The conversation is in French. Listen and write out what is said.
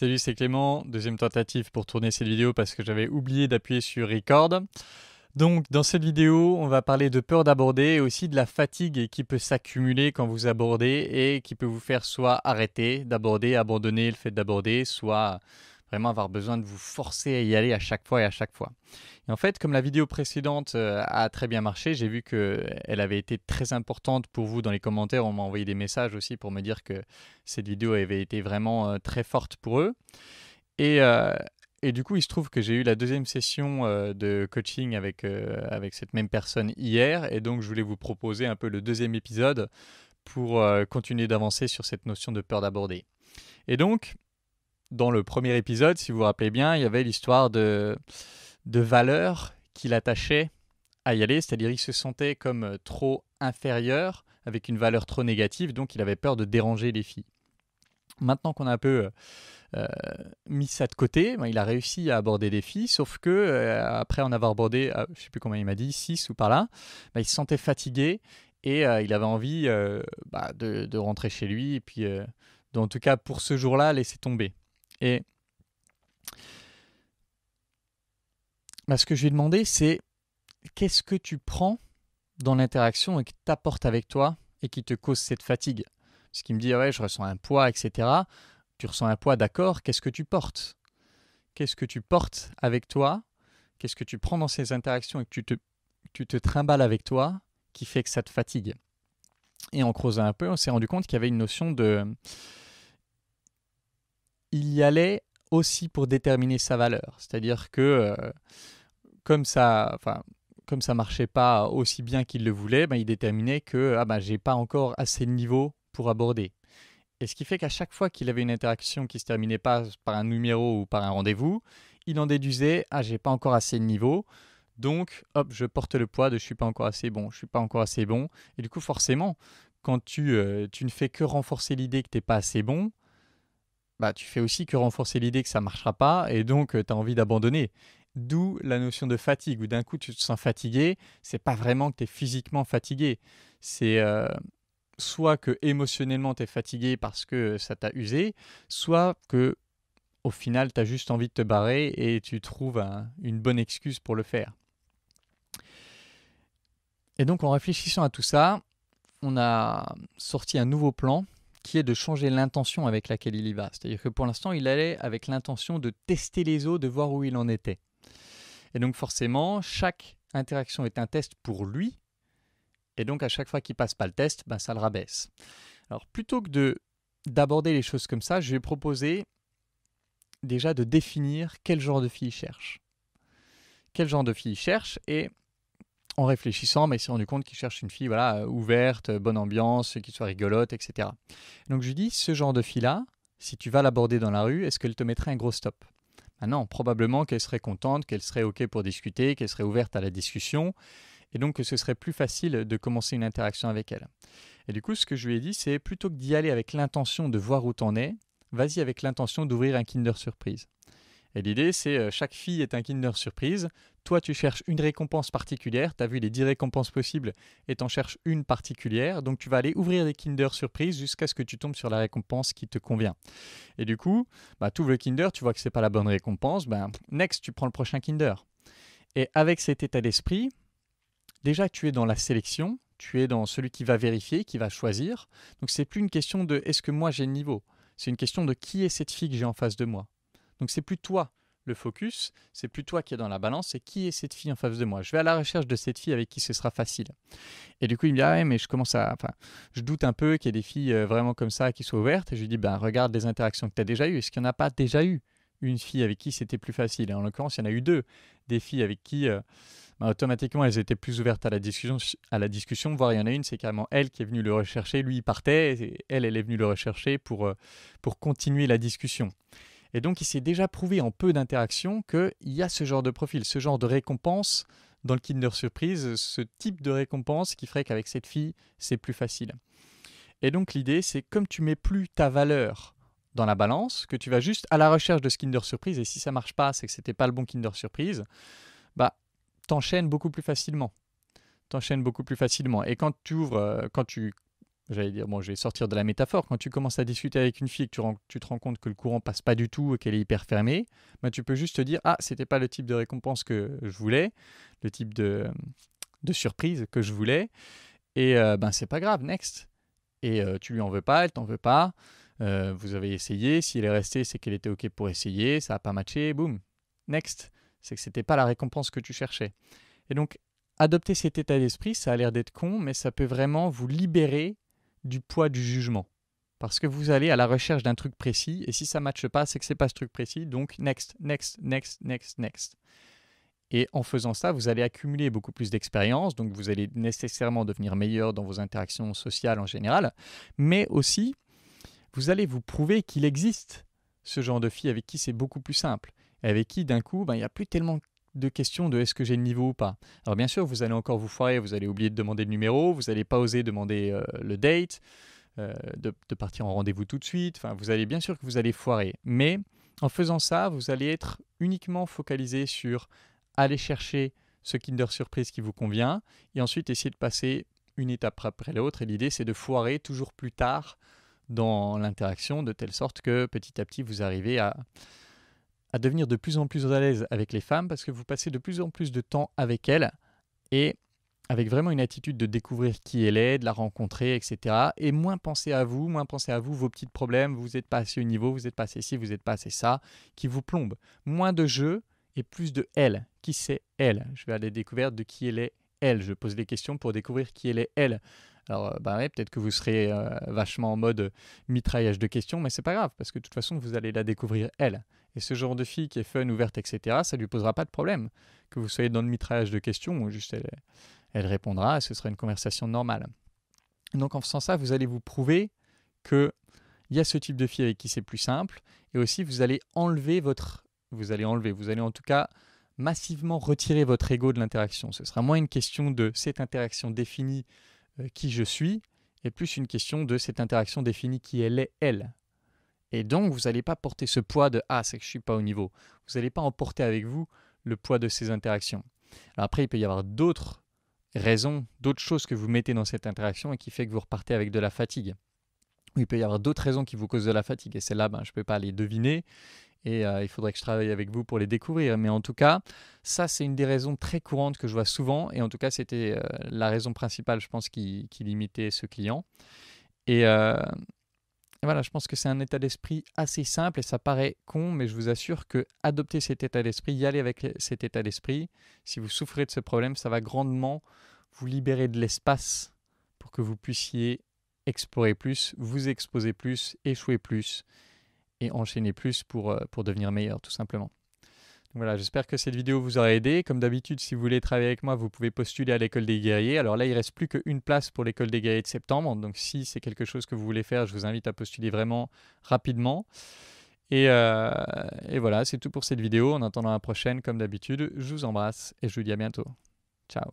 Salut, c'est Clément. Deuxième tentative pour tourner cette vidéo parce que j'avais oublié d'appuyer sur Record. Donc, dans cette vidéo, on va parler de peur d'aborder et aussi de la fatigue qui peut s'accumuler quand vous abordez et qui peut vous faire soit arrêter d'aborder, abandonner le fait d'aborder, soit vraiment avoir besoin de vous forcer à y aller à chaque fois et à chaque fois. Et en fait, comme la vidéo précédente a très bien marché, j'ai vu qu'elle avait été très importante pour vous dans les commentaires. On m'a envoyé des messages aussi pour me dire que cette vidéo avait été vraiment très forte pour eux. Et, euh, et du coup, il se trouve que j'ai eu la deuxième session de coaching avec cette même personne hier. Et donc, je voulais vous proposer un peu le deuxième épisode pour continuer d'avancer sur cette notion de peur d'aborder. Et donc, dans le premier épisode, si vous vous rappelez bien, il y avait l'histoire de valeurs qu'il attachait à y aller, c'est-à-dire il se sentait comme trop inférieur, avec une valeur trop négative, donc il avait peur de déranger les filles. Maintenant qu'on a un peu mis ça de côté, ben, il a réussi à aborder des filles, sauf que après en avoir abordé, je ne sais plus combien il m'a dit, 6 ou par là, ben, il se sentait fatigué et il avait envie de rentrer chez lui et puis en tout cas pour ce jour-là laisser tomber. Et ce que je lui ai demandé, c'est qu'est-ce que tu prends dans l'interaction et que tu apportes avec toi et qui te cause cette fatigue. Parce qu'il me dit, ah ouais, je ressens un poids, etc. Tu ressens un poids, d'accord, qu'est-ce que tu portes? Qu'est-ce que tu portes avec toi? Qu'est-ce que tu prends dans ces interactions et que tu te trimbales avec toi qui fait que ça te fatigue? Et en creusant un peu, on s'est rendu compte qu'il y avait une notion de... Il y allait aussi pour déterminer sa valeur. C'est-à-dire que comme ça, enfin, comme ça marchait pas aussi bien qu'il le voulait, ben, il déterminait que j'ai pas encore assez de niveau pour aborder. Et ce qui fait qu'à chaque fois qu'il avait une interaction qui se terminait pas par un numéro ou par un rendez-vous, il en déduisait j'ai pas encore assez de niveau, donc hop, je porte le poids de je suis pas encore assez bon, je suis pas encore assez bon. Et du coup, forcément, quand tu ne fais que renforcer l'idée que t'es pas assez bon, tu fais aussi que renforcer l'idée que ça ne marchera pas et donc tu as envie d'abandonner. D'où la notion de fatigue, où d'un coup tu te sens fatigué, c'est pas vraiment que tu es physiquement fatigué, c'est soit que émotionnellement tu es fatigué parce que ça t'a usé, soit que au final tu as juste envie de te barrer et tu trouves une bonne excuse pour le faire. Et donc en réfléchissant à tout ça, on a sorti un nouveau plan qui est de changer l'intention avec laquelle il y va. C'est-à-dire que pour l'instant, il allait avec l'intention de tester les eaux, de voir où il en était. Et donc forcément, chaque interaction est un test pour lui, et donc à chaque fois qu'il passe pas le test, ça le rabaisse. Alors plutôt que d'aborder les choses comme ça, je vais proposer déjà de définir quel genre de fille il cherche. Quel genre de fille il cherche, et en réfléchissant, il s'est rendu compte qu'il cherche une fille ouverte, bonne ambiance, qui soit rigolote, etc. Donc je lui dis, ce genre de fille-là, si tu vas l'aborder dans la rue, est-ce qu'elle te mettrait un gros stop? Non, probablement qu'elle serait contente, qu'elle serait OK pour discuter, qu'elle serait ouverte à la discussion, et donc que ce serait plus facile de commencer une interaction avec elle. Et du coup, ce que je lui ai dit, c'est plutôt que d'y aller avec l'intention de voir où t'en es, vas-y avec l'intention d'ouvrir un Kinder Surprise. Et l'idée, c'est chaque fille est un Kinder Surprise. Toi, tu cherches une récompense particulière. Tu as vu les 10 récompenses possibles et tu en cherches une particulière. Donc, tu vas aller ouvrir des Kinder Surprise jusqu'à ce que tu tombes sur la récompense qui te convient. Et du coup, tu ouvres le Kinder, tu vois que ce n'est pas la bonne récompense. Next, tu prends le prochain Kinder. Et avec cet état d'esprit, déjà, tu es dans la sélection. Tu es dans celui qui va vérifier, qui va choisir. Donc, c'est plus une question de est-ce que moi j'ai le niveau. C'est une question de qui est cette fille que j'ai en face de moi. Donc c'est plus toi le focus, c'est plus toi qui es dans la balance, c'est qui est cette fille en face de moi. Je vais à la recherche de cette fille avec qui ce sera facile. Et du coup il me dit ouais mais je doute un peu qu'il y ait des filles vraiment comme ça qui soient ouvertes. Et je lui dis regarde les interactions que tu as déjà eues. Est-ce qu'il n'y en a pas déjà eu une fille avec qui c'était plus facile? Et en l'occurrence il y en a eu deux, des filles avec qui automatiquement elles étaient plus ouvertes à la discussion, voire il y en a une, c'est carrément elle qui est venue le rechercher, lui il partait, et elle est venue le rechercher pour continuer la discussion. Et donc, il s'est déjà prouvé en peu d'interactions qu'il y a ce genre de profil, ce genre de récompense dans le Kinder Surprise, ce type de récompense qui ferait qu'avec cette fille, c'est plus facile. Et donc, l'idée, c'est comme tu mets plus ta valeur dans la balance, que tu vas juste à la recherche de ce Kinder Surprise, et si ça marche pas, c'est que c'était pas le bon Kinder Surprise, t'enchaînes beaucoup plus facilement. Et quand tu j'allais dire, bon, je vais sortir de la métaphore, quand tu commences à discuter avec une fille et que tu te rends compte que le courant passe pas du tout et qu'elle est hyper fermée, ben, tu peux juste te dire, ah, c'était pas le type de récompense que je voulais, le type de surprise que je voulais, et ben c'est pas grave, next. Et tu lui en veux pas, elle t'en veut pas, vous avez essayé, si elle est restée, c'est qu'elle était ok pour essayer, ça a pas matché, boum, next. C'est que c'était pas la récompense que tu cherchais. Et donc, adopter cet état d'esprit, ça a l'air d'être con, mais ça peut vraiment vous libérer du poids du jugement. Parce que vous allez à la recherche d'un truc précis, et si ça ne matche pas, c'est que ce n'est pas ce truc précis, donc next, next, next, next, next. Et en faisant ça, vous allez accumuler beaucoup plus d'expérience, donc vous allez nécessairement devenir meilleur dans vos interactions sociales en général, mais aussi, vous allez vous prouver qu'il existe ce genre de fille avec qui c'est beaucoup plus simple, et avec qui d'un coup, il n'y a plus tellement de questions de est-ce que j'ai le niveau ou pas. Alors bien sûr, vous allez encore vous foirer, vous allez oublier de demander le numéro, vous n'allez pas oser demander le date, de partir en rendez-vous tout de suite, enfin vous allez bien sûr que vous allez foirer, mais en faisant ça, vous allez être uniquement focalisé sur aller chercher ce Kinder Surprise qui vous convient, et ensuite essayer de passer une étape après l'autre, et l'idée c'est de foirer toujours plus tard dans l'interaction, de telle sorte que petit à petit vous arrivez à devenir de plus en plus à l'aise avec les femmes parce que vous passez de plus en plus de temps avec elles et avec vraiment une attitude de découvrir qui elle est, de la rencontrer, etc. Et moins penser à vous, vos petits problèmes, vous n'êtes pas assez au niveau, vous n'êtes pas assez ci, vous n'êtes pas assez ça, qui vous plombe. Moins de jeu et plus de elle. Qui c'est elle? Je vais à la découverte de qui elle est elle. Je pose des questions pour découvrir qui elle est elle. Alors, ouais, peut-être que vous serez vachement en mode mitraillage de questions, mais c'est pas grave, parce que de toute façon, vous allez la découvrir elle. Et ce genre de fille qui est fun, ouverte, etc., ça lui posera pas de problème. Que vous soyez dans le mitraillage de questions, ou juste elle répondra, et ce sera une conversation normale. Donc en faisant ça, vous allez vous prouver qu'il y a ce type de fille avec qui c'est plus simple, et aussi vous allez vous allez en tout cas massivement retirer votre ego de l'interaction. Ce sera moins une question de cette interaction définie qui je suis, et plus une question de cette interaction définie qui elle est elle. Et donc, vous n'allez pas porter ce poids de « Ah, c'est que je ne suis pas au niveau ». Vous n'allez pas emporter avec vous le poids de ces interactions. Alors après, il peut y avoir d'autres raisons, d'autres choses que vous mettez dans cette interaction et qui fait que vous repartez avec de la fatigue. Il peut y avoir d'autres raisons qui vous causent de la fatigue. Et celles-là, je ne peux pas les deviner. Et il faudrait que je travaille avec vous pour les découvrir. Mais en tout cas, ça, c'est une des raisons très courantes que je vois souvent. Et en tout cas, c'était la raison principale, je pense, qui limitait ce client. Et voilà, je pense que c'est un état d'esprit assez simple et ça paraît con, mais je vous assure que adopter cet état d'esprit, y aller avec cet état d'esprit, si vous souffrez de ce problème, ça va grandement vous libérer de l'espace pour que vous puissiez explorer plus, vous exposer plus, échouer plus et enchaîner plus pour devenir meilleur, tout simplement. Donc voilà, j'espère que cette vidéo vous aura aidé. Comme d'habitude, si vous voulez travailler avec moi, vous pouvez postuler à l'école des guerriers. Alors là, il ne reste plus qu'une place pour l'école des guerriers de septembre. Donc si c'est quelque chose que vous voulez faire, je vous invite à postuler vraiment rapidement. Et voilà, c'est tout pour cette vidéo. En attendant la prochaine, comme d'habitude, je vous embrasse et je vous dis à bientôt. Ciao.